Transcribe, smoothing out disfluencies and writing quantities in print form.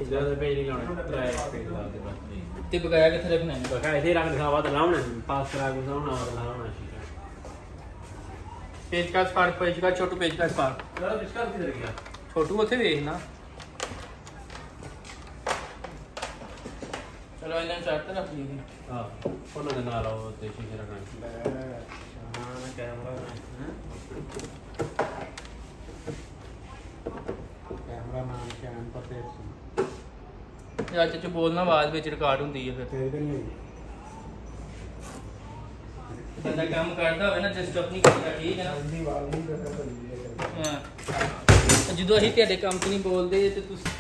ਜ਼ਿਆਦਾ ਪੇਜ ਨਹੀਂ ਲਾਉਣਾ ਟਰਾਈ ਪੇਜ ਲਾ ਦੇ ਬਸ ਤੇ ਬਕਾਇਆ ਕਿੱਥੇ ਰੱਖਣਾ ਹੈ? ਬਕਾ ਇਥੇ ਰੱਖ ਦਿਖਾਵਾ ਤਾਂ ਲਾਉਣਾ ਪਾਸ ਕਰਾ ਕੇ ਲਾਉਣਾ ਸੀ पेज का स्पार्क पेज का छोटू पेज का स्पार्क ਯਾਰ ਬਿਸਕਟ ਕਿਧਰ ਗਿਆ छोटू ਉੱਥੇ ਵੇਖ ਨਾ ਚਲੋ ਇਹਨਾਂ ਚਾਰਟ ਤੇ ਰੱਖ ਲਈ ਹਾਂ ਉਹਨਾਂ ਦੇ ਨਾਲ ਆਓ ਤੇ ਸ਼ੀਸ਼ੇ ਰੱਖਣਾ ਸ਼ਾਨ ਕੈਮਰਾ ਨਾਮ ਸ਼ਾਨ ਪਤੇ ਯਾਰ ਚ ਬੋਲਣਾ ਆਵਾਜ਼ ਵਿੱਚ ਰਿਕਾਰਡ ਹੁੰਦੀ ਹੈ ਫਿਰ ਤੇਰੇ ਤੇ ਨਹੀਂ ਬੰਦਾ ਕੰਮ ਕਰਦਾ ਹੋਵੇ ਨਾ ਡਿਸਟਰਬ ਨਹੀਂ ਕਰਦਾ ਠੀਕ ਹੈ ਨਾ ਦੀ ਆਵਾਜ਼ ਨਹੀਂ ਕਰਦਾ ਹਾਂ ਜਦੋਂ ਅਸੀਂ ਤੁਹਾਡੇ ਕੰਮ 'ਚ ਨਹੀਂ ਬੋਲਦੇ ਤੇ ਤੁਸੀਂ